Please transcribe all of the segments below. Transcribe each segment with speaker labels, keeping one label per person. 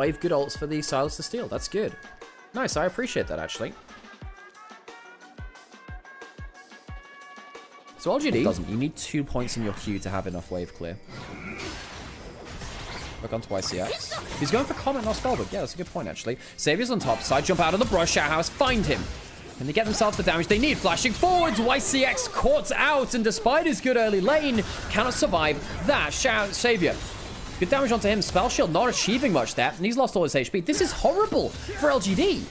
Speaker 1: 5 good ults for the Silas to steal. That's good. Nice, I appreciate that, actually. So LGD doesn't. You need 2 points in your queue to have enough wave clear. Look onto YCX. He's going for comment, not spellbook. Yeah, that's a good point, actually. Savior's on top. Side jump out of the brush. Shouthouse find him. And they get themselves the damage they need. Flashing forwards. YCX caught out. And despite his good early lane, cannot survive that. Savior. Good damage onto him. Spell shield not achieving much there. And he's lost all his HP. This is horrible for LGD.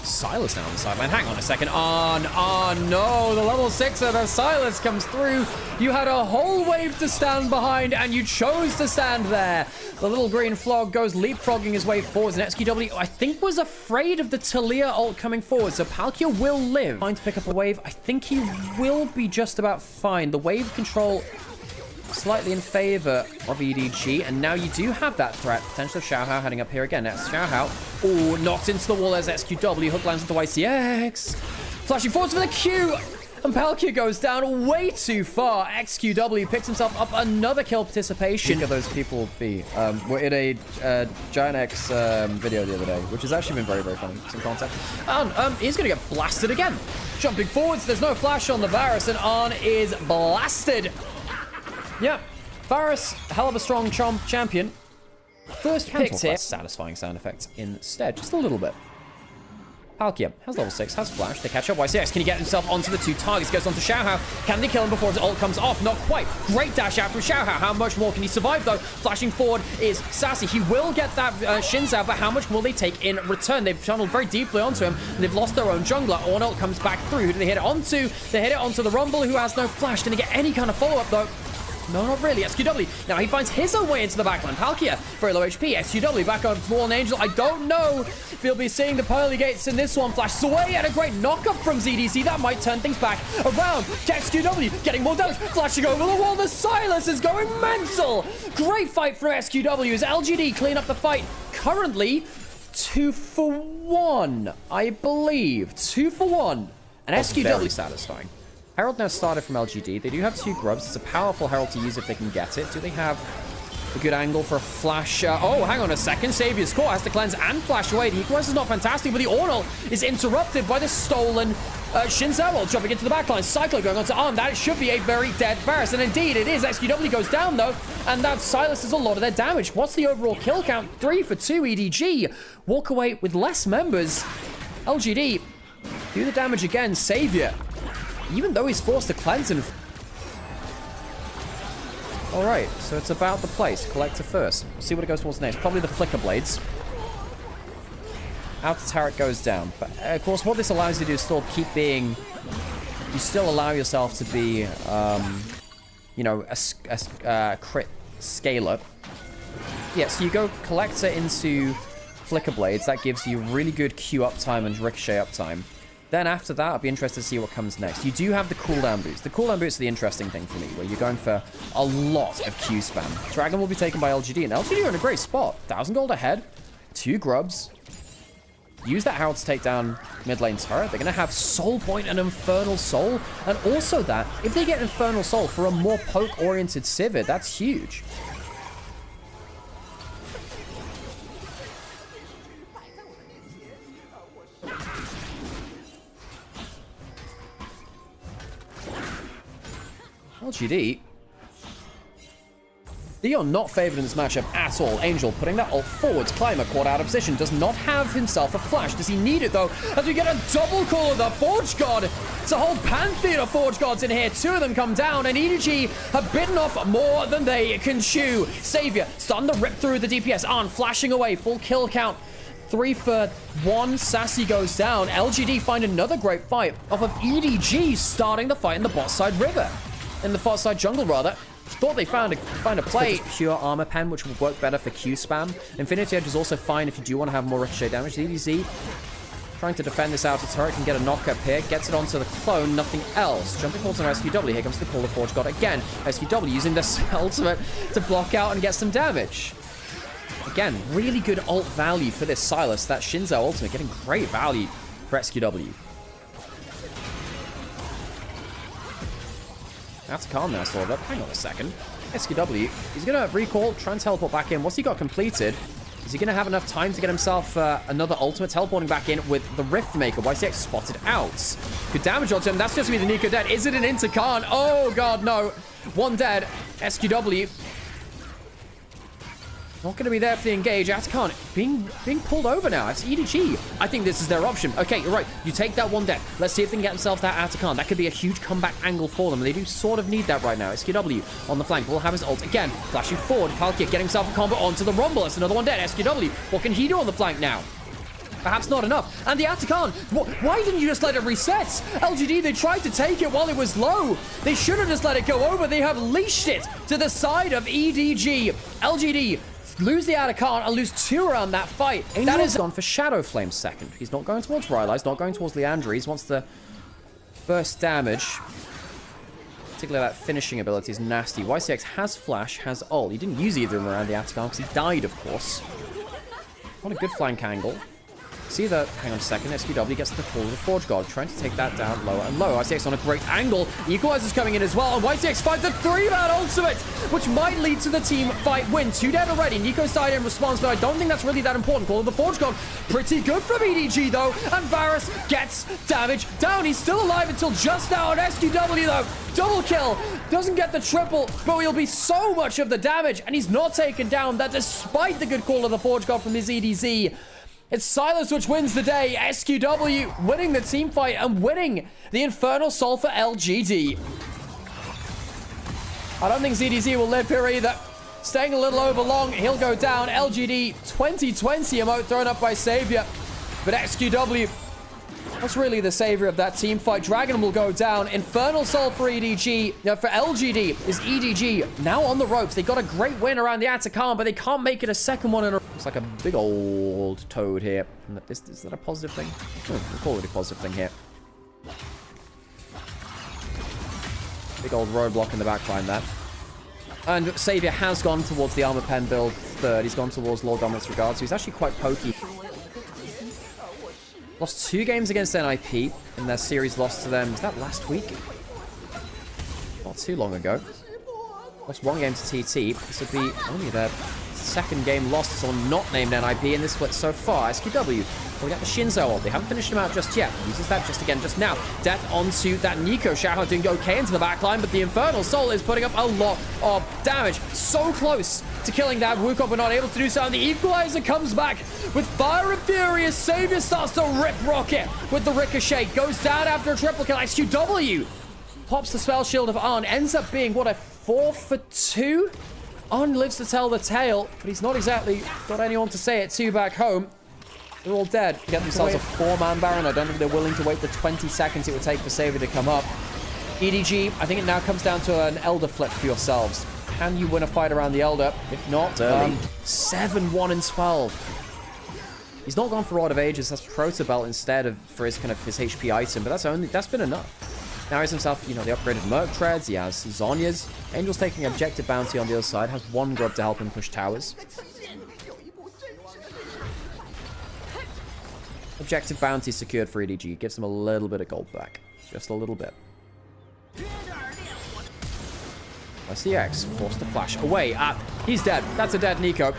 Speaker 1: Silas now on the sideline. Hang on a second. Oh no, the level 6er of Silas comes through. You had a whole wave to stand behind, and you chose to stand there. The little green flog goes leapfrogging his way forwards, and XQW, I think, was afraid of the Talia ult coming forward, so Palkia will live. Trying to pick up a wave. I think he will be just about fine. The wave control slightly in favor of EDG, and now you do have that threat. Potential of Xiaohao heading up here again. That's Xiaohao. Oh, knocked into the wall as XQW. Hook lands into YCX. Flashing forwards for the Q. And Palkia goes down way too far. XQW picks himself up another kill participation. Look at those people be. We're in a Giant X video the other day, which has actually been very, very funny. Some content. And he's going to get blasted again. Jumping forwards. There's no flash on the Varus, and On is blasted. Yeah, Varus, hell of a strong champion. First picked here. Satisfying sound effects instead, just a little bit. Palkia has level 6, has flash. They catch up. YCX, can he get himself onto the 2 targets? Goes on to Xiaohao. Can they kill him before his ult comes off? Not quite. Great dash out from Xiaohao. How much more can he survive, though? Flashing forward is Sassy. He will get that Shins out, but how much will they take in return? They've channeled very deeply onto him, and they've lost their own jungler. On ult comes back through. Who do they hit it onto? They hit it onto the Rumble, who has no flash. Can they get any kind of follow-up, though? No, not really. XQW. Now he finds his own way into the backline. Palkia, very low HP. XQW back on Wall and Angel. I don't know if we'll be seeing the pearly gates in this one. Flash away at a great knockup from ZDC. That might turn things back around. XQW getting more damage. Flashing over the wall. The Silas is going mental. Great fight from XQW as LGD clean up the fight. Currently, 2 for 1, I believe. 2 for 1. And XQW. Very satisfying. Herald now started from LGD. They do have 2 grubs. It's a powerful Herald to use if they can get it. Do they have a good angle for a flash? Oh, hang on a second. Savior's core has to cleanse and flash away. The equalizer is not fantastic, but the Ornal is interrupted by the stolen Shin Zero jumping into the backline. Cyclo going on to Arm. That should be a very dead Varus. And indeed, it is. XQW goes down, though. And that silences a lot of their damage. What's the overall kill count? 3 for 2 EDG. Walk away with less members. LGD do the damage again. Savior, even though he's forced to cleanse and... Alright, so it's about the place. Collector first. We'll see what it goes towards next. Probably the Flicker Blades. Outer turret goes down. But, of course, what this allows you to do is still keep being... You still allow yourself to be, you know, a crit scaler. Yeah, so you go Collector into Flicker Blades. That gives you really good Q uptime and Ricochet uptime. Then after that, I'll be interested to see what comes next. You do have the cooldown boots. The cooldown boots are the interesting thing for me, where you're going for a lot of Q spam. Dragon will be taken by LGD, and LGD are in a great spot. 1,000 gold ahead, 2 grubs. Use that Herald to take down mid lane turret. They're going to have Soul Point and Infernal Soul. And also that, if they get Infernal Soul for a more poke-oriented Sivir, that's huge. LGD, they are not favored in this matchup at all. Angel putting that ult forwards. Climber caught out of position. Does not have himself a flash. Does he need it, though? As we get a double call of the Forge God. It's a whole pantheon of Forge Gods in here. 2 of them come down, and EDG have bitten off more than they can chew. Savior starting to rip through the DPS. Arn flashing away. Full kill count. 3 for 1. Sassy goes down. LGD find another great fight off of EDG starting the fight in the bot side river. In the far side jungle, rather. Thought they found a play. Pure armor pen, which will work better for Q spam. Infinity Edge is also fine if you do want to have more ricochet damage. EDZ trying to defend this outer turret, can get a knockup here. Gets it onto the clone, nothing else. Jumping forwards on SQW. Here comes the call of Forge God again. SQW using this ultimate to block out and get some damage. Again, really good ult value for this Silas. That Shinzo ultimate getting great value for SQW. That's calm now, sort of. Hang on a second. SQW, he's going to recall, try and teleport back in. What's he got completed? Is he going to have enough time to get himself another ultimate? Teleporting back in with the Rift Maker. YCX spotted out. Good damage onto him. That's just me, the Nico dead. Is it an Intercan? Oh, God, no. One dead. SQW. Not going to be there for the engage. Atakan being pulled over now. It's EDG. I think this is their option. Okay, you're right. You take that one dead. Let's see if they can get themselves that Atakan. That could be a huge comeback angle for them. And they do sort of need that right now. SQW on the flank. Will have his ult again. Flashing forward. Falkir getting himself a combo onto the Rumble. That's another one dead. SQW. What can he do on the flank now? Perhaps not enough. And the Atakan, why didn't you just let it reset? LGD, they tried to take it while it was low. They should have just let it go over. They have leashed it to the side of EDG. LGD lose the Atakan and lose 2 around that fight. That is gone for Shadow Flame second. He's not going towards Rylai. He's not going towards Leandra. He wants the burst damage. Particularly that finishing ability is nasty. YCX has flash, has ult. He didn't use either of them around the Atakan because he died, of course. What a good flank angle. See that, hang on a second, SQW gets the call of the Forge God, trying to take that down lower and lower. YCX on a great angle. Equalizer's coming in as well, and YCX finds the 3-man ultimate, which might lead to the team fight win. 2 dead already. Nico's died in response, but I don't think that's really that important. Call of the Forge God, pretty good from EDG though, and Varus gets damage down. He's still alive until just now, and SQW though, double kill, doesn't get the triple, but he'll be so much of the damage, and he's not taken down. That despite the good call of the Forge God from his EDZ. It's Silas which wins the day. SQW winning the team fight and winning the Infernal Soul for LGD. I don't think ZDZ will live here either. Staying a little over long, he'll go down. LGD 2020 emote thrown up by Savior. But XQW, that's really the savior of that team fight. Dragon will go down. Infernal Soul for EDG. Now for LGD is EDG now on the ropes. They got a great win around the Atakan, but they can't make it a second one in a row. It's like a big old toad here. Is that a positive thing? We'll call it a positive thing here. Big old roadblock in the backline there. And Savior has gone towards the Armor Pen build third. He's gone towards Lord Dominance Regard, so he's actually quite pokey. Lost 2 games against NIP in their series loss to them. Was that last week? Not too long ago. Lost 1 game to TT. This would be only their 2nd game lost to someone not named NIP in this split so far. SQW. Well, we got the Shinzo ult. They haven't finished him out just yet. Uses that just now. Death onto that Nico. Xiaohao doing okay into the backline, but the Infernal Soul is putting up a lot of damage. So close to killing that. Wukong, but not able to do so. And the Equalizer comes back with Fire and Furious. Savior starts to rip Rocket with the Ricochet. Goes down after a triple kill. SQW pops the spell shield of Arn. Ends up being, what, a 4 for 2? Arn lives to tell the tale, but he's not exactly got anyone to say it to back home. They're all dead. Get themselves a 4-man Baron. I don't think they're willing to wait the 20 seconds it would take for Savior to come up. EDG, I think it now comes down to an Elder flip for yourselves. Can you win a fight around the Elder? If not, 7-1 and 12. He's not gone for Rod of Ages. That's Proto Belt instead of for his his HP item, but that's been enough. Now he's himself, you know, the upgraded Merc Treads. He has Zhonya's. Angel's taking Objective Bounty on the other side. Has 1 grub to help him push towers. Objective Bounty secured for EDG. Gives them a little bit of gold back. Just a little bit. SCX forced to flash away. He's dead. That's a dead Nico.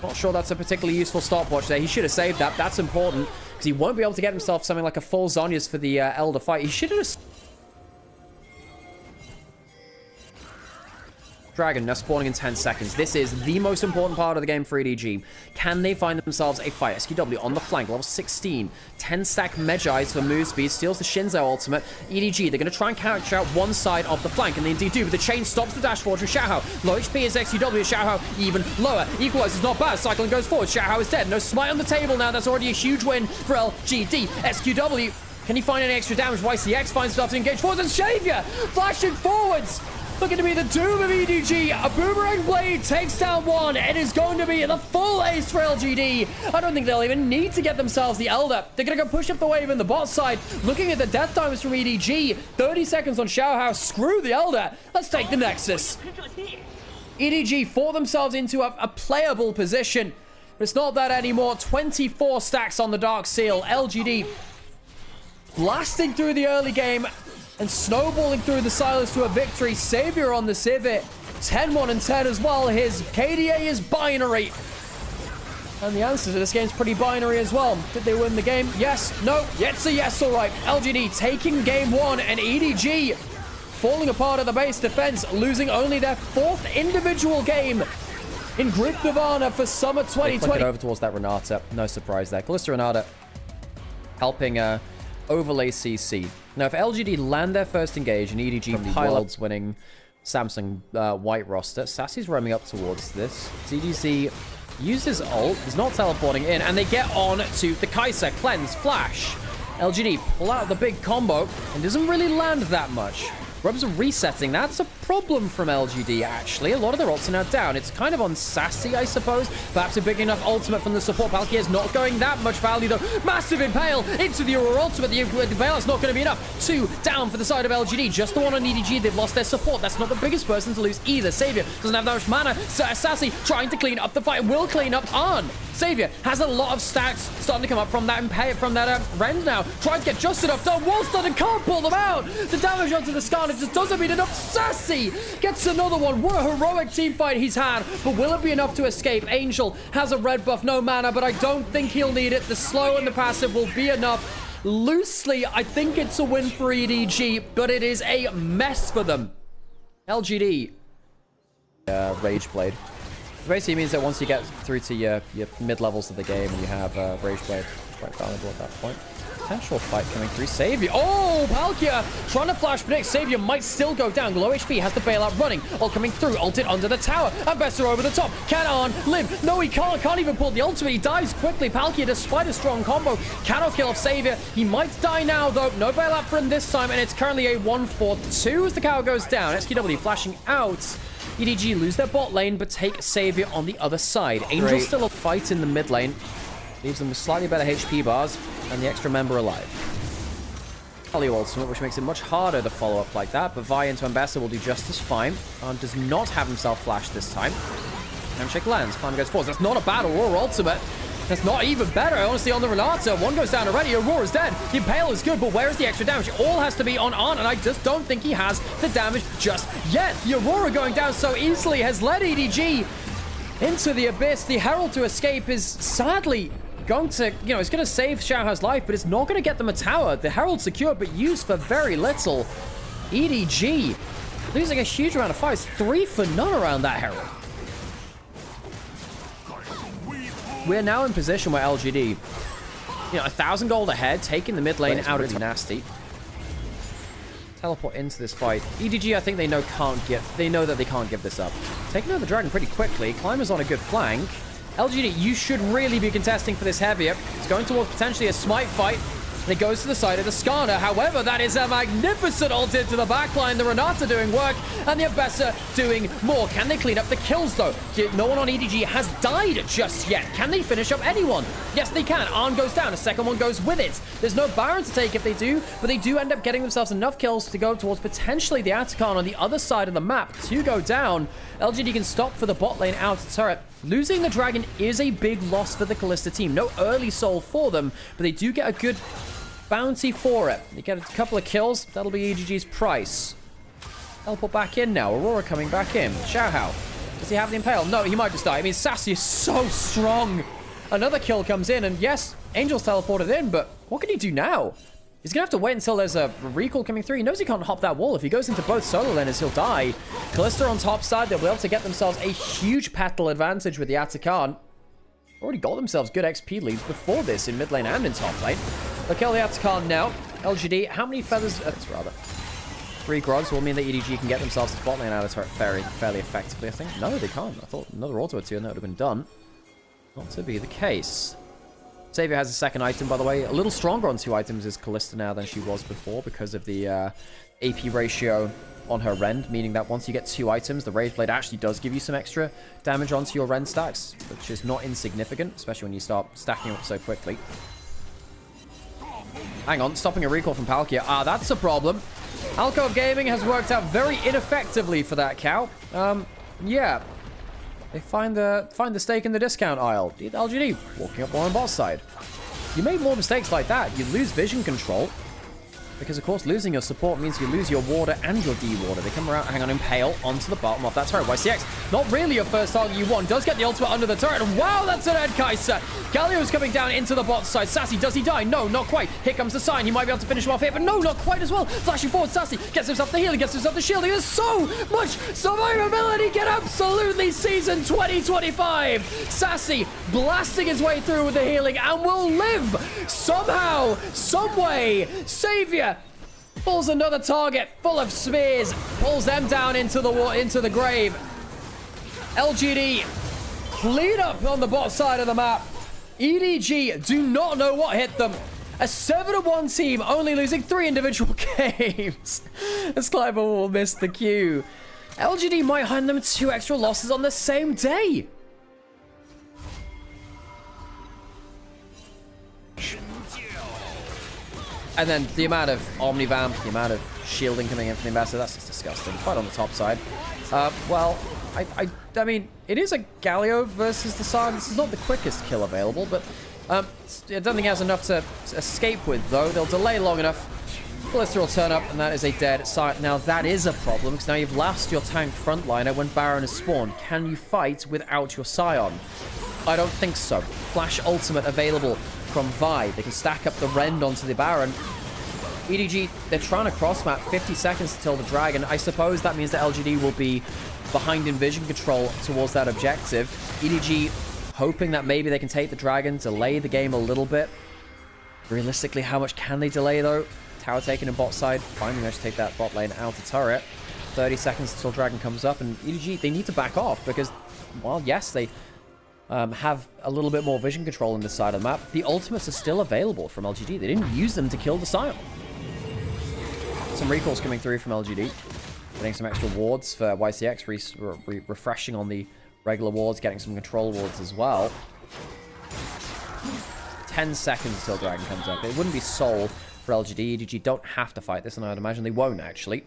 Speaker 1: Not sure that's a particularly useful stopwatch there. He should have saved that. That's important because he won't be able to get himself something like a full Zhonya's for the Elder fight. He should have... Dragon now spawning in 10 seconds. This is the most important part of the game for EDG. Can they find themselves a fight? SQW on the flank, level 16. 10-stack Medjais for move speed. Steals the Shinzo ultimate. EDG, they're going to try and capture out one side of the flank, and they indeed do, but the chain stops the dash forward from Xiaohao. Low HP is XQW. Xiaohao even lower. Equalizer's not bad. Cycling goes forward. Xiaohao is dead. No smite on the table now. That's already a huge win for LGD. SQW, can he find any extra damage? YCX finds stuff to engage forwards, and Savior flashing forwards. Looking to be the doom of EDG. A Boomerang Blade takes down 1. It is going to be the full ace for LGD. I don't think they'll even need to get themselves the Elder. They're going to go push up the wave in the bot side. Looking at the death times from EDG. 30 seconds on Xiaohao. Screw the Elder. Let's take the Nexus. EDG for themselves into a playable position. But it's not that anymore. 24 stacks on the Dark Seal. LGD blasting through the early game. And snowballing through the Sylas to a victory. Savior on the Civet. 10-1 and 10 as well. His KDA is binary. And the answer to this game is pretty binary as well. Did they win the game? Yes. No. It's a yes. All right. LGD taking game 1 and EDG falling apart at the base defense, losing only their 4th individual game in Group Nirvana for Summer 2020. They flick it over towards that Renata. No surprise there. Kalista Renata helping overlay CC. Now, if LGD land their first engage and EDG pilots winning Samsung white roster, Sassy's roaming up towards this. CDC uses ult, is not teleporting in, and they get on to the Kai'Sa, cleanse, flash. LGD pull out the big combo and doesn't really land that much. Rubs are resetting. That's a problem from LGD, actually. A lot of their ults are now down. It's kind of on Sassy, I suppose. Perhaps a big enough ultimate from the support. Palkia is not going that much value, though. Massive impale into the Aurora ultimate. The impale's not going to be enough. 2 down for the side of LGD. Just the one on EDG. They've lost their support. That's not the biggest person to lose either. Savior doesn't have that much mana. Sassy trying to clean up the fight. Will clean up on. Savior has a lot of stacks starting to come up from that Rend now. Trying to get just enough done. Wall's done and can't pull them out. The damage onto the Skarner just doesn't mean enough. Sassy gets another one. What a heroic team fight he's had. But will it be enough to escape? Angel has a red buff, no mana, but I don't think he'll need it. The slow and the passive will be enough. Loosely, I think it's a win for EDG, but it is a mess for them. LGD. Rage Blade. Basically means that once you get through to your mid-levels of the game and you have Rage Blade, it's quite valuable at that point. Potential fight coming through. Savior. Oh, Palkia trying to flash predict. Savior might still go down. Low HP has the bailout running. All coming through. Ulted under the tower. And Besser over the top. Can Arn live? No, he can't. Can't even pull the ultimate. He dies quickly. Palkia, despite a strong combo, cannot kill off Savior. He might die now, though. No bailout for him this time. And it's currently a 1-4-2 as the cow goes down. SQW flashing out. EDG lose their bot lane, but take Savior on the other side. Angel still a fight in the mid lane. Leaves them with slightly better HP bars and the extra member alive. Value ultimate, which makes it much harder to follow up like that, but Vi into Ambassador will do just as fine. Does not have himself flash this time. Handshake lands. Climb goes forward. That's not a bad Aurora ultimate. That's not even better, honestly, on the Renata. One goes down already. Aurora's dead. The Impale is good, but where is the extra damage? It all has to be on Arn, and I just don't think he has the damage just yet. The Aurora going down so easily has led EDG into the abyss. The Herald to escape is sadly going to, it's going to save Xiaohao's life, but it's not going to get them a tower. The Herald secured, but used for very little. EDG losing a huge amount of fights. 3 for none around that Herald. We're now in position where LGD, 1,000 gold ahead, taking the mid lane out. It's nasty. Teleport into this fight. EDG, I think they know that they can't give this up. Taking out the dragon pretty quickly. Climber's on a good flank. LGD, you should really be contesting for this heavier. It's going towards potentially a smite fight. And it goes to the side of the Skarner. However, that is a magnificent ult into the backline. The Renata doing work, and the Abessa doing more. Can they clean up the kills, though? No one on EDG has died just yet. Can they finish up anyone? Yes, they can. Arn goes down. A second one goes with it. There's no Baron to take if they do, but they do end up getting themselves enough kills to go towards potentially the Atacon on the other side of the map to go down. LGD can stop for the bot lane out turret. Losing the dragon is a big loss for the Kalista team. No early soul for them, but they do get a good bounty for it. They get a couple of kills. That'll be EDG's price. Teleport back in now. Aurora coming back in. Xiaohao. Does he have the Impale? No, he might just die. I mean, Sassy is so strong. Another kill comes in, and yes, Angel's teleported in, but what can he do now? He's going to have to wait until there's a recall coming through. He knows he can't hop that wall. If he goes into both solo laners, he'll die. Kalista on top side. They'll be able to get themselves a huge petal advantage with the Atacon. Already got themselves good XP leads before this in mid lane and in top lane. They'll kill the Atacon now. LGD, how many feathers? Rather. 3 Grogs will mean that EDG can get themselves to bot lane out of turret fairly effectively, I think. No, they can't. I thought another auto or 2 and that would have been done. Not to be the case. Savior has a second item, by the way. A little stronger on 2 items is Kalista now than she was before because of the AP ratio on her Rend, meaning that once you get 2 items, the Rage Blade actually does give you some extra damage onto your Rend stacks, which is not insignificant, especially when you start stacking up so quickly. Hang on, stopping a recall from Palkia. That's a problem. Alcove Gaming has worked out very ineffectively for that cow. Yeah. They find the stake in the discount aisle. LGD walking up on the boss side. You make more mistakes like that, you lose vision control. Because, of course, losing your support means you lose your warder and your D-warder. They come around, hang on, Impale onto the bottom of that turret. YCX, not really your first target you want. Does get the ultimate under the turret. And wow, that's an Ed Kaiser. Galio's coming down into the bot side. Sassy, does he die? No, not quite. Here comes the sign. He might be able to finish him off here, but no, not quite as well. Flashing forward, Sassy gets himself the healing, gets himself the shielding. There's so much survivability. Get absolutely season 2025. Sassy blasting his way through with the healing and will live somehow, some way. Savior pulls another target full of spears, pulls them down into the grave. LGD clean up on the bot side of the map. EDG do not know what hit them. A 7-1 team only losing 3 individual games. As Clyber will miss the queue. LGD might hand them 2 extra losses on the same day. And then the amount of Omnivamp, the amount of shielding coming in from the Ambassador, that's just disgusting. Quite on the top side. Well, I mean, it is a Galio versus the Sion. This is not the quickest kill available, but I don't think he has enough to escape with, though. They'll delay long enough. Ballista will turn up, and that is a dead Sion. Now, that is a problem, because now you've lost your tank frontliner when Baron is spawned. Can you fight without your Sion? I don't think so. Flash ultimate available from Vi. They can stack up the Rend onto the Baron. EDG, they're trying to cross-map 50 seconds to kill the Dragon. I suppose that means that LGD will be behind in vision control towards that objective. EDG hoping that maybe they can take the Dragon, delay the game a little bit. Realistically, how much can they delay, though? Tower taken in bot side. Finally managed to take that bot lane out of turret. 30 seconds until Dragon comes up. And EDG, they need to back off because, well, yes, they have a little bit more vision control on this side of the map. The ultimates are still available from LGD. They didn't use them to kill the Sion. Some recalls coming through from LGD. Getting some extra wards for YCX, refreshing on the regular wards, getting some control wards as well. 10 seconds until Dragon comes up. It wouldn't be Soul for LGD. EDG don't have to fight this, and I'd imagine they won't, actually.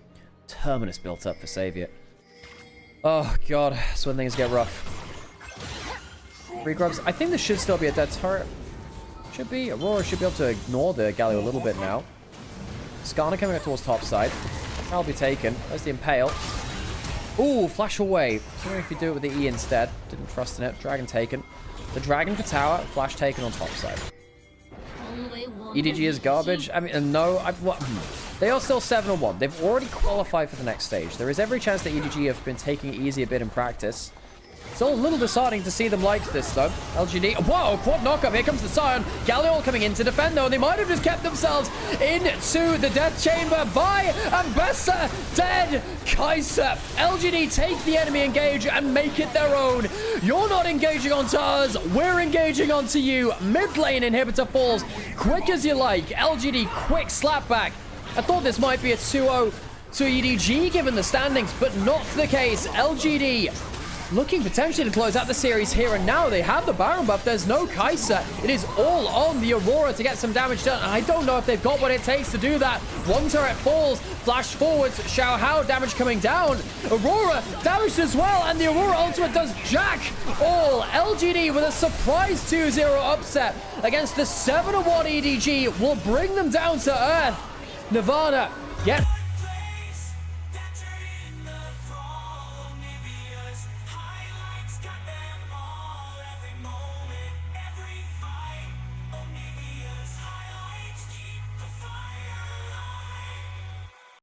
Speaker 1: Terminus built up for Savior. Oh, God. That's when things get rough. Free grubs. I think this should still be a dead turret. Should be. Aurora should be able to ignore the Galio a little bit now. Skarner coming up towards top side. That'll be taken. There's the Impale. Ooh, flash away. Sorry if you do it with the E instead. Didn't trust in it. Dragon taken. The Dragon for tower. Flash taken on top side. EDG is garbage. I mean, no. They are still 7-1. They've already qualified for the next stage. There is every chance that EDG have been taking it easy a bit in practice. Still a little disheartening to see them like this, though. LGD. Whoa, quad knockup. Here comes the Sion. Galio coming in to defend, though. They might have just kept themselves into the death chamber. Vi and Bessa dead. Kaiser. LGD take the enemy engage and make it their own. You're not engaging onto us. We're engaging onto you. Mid lane inhibitor falls quick as you like. LGD quick slapback. I thought this might be a 2-0 to EDG given the standings, but not the case. LGD looking potentially to close out the series here and now. They have the Baron buff. There's no Kaiser. It is all on the Aurora to get some damage done. And I don't know if they've got what it takes to do that. One turret falls. Flash forwards. Xiao Hao damage coming down. Aurora damaged as well. And the Aurora ultimate does jack all. LGD with a surprise 2-0 upset against the 7-1 EDG will bring them down to earth. Nirvana, yep.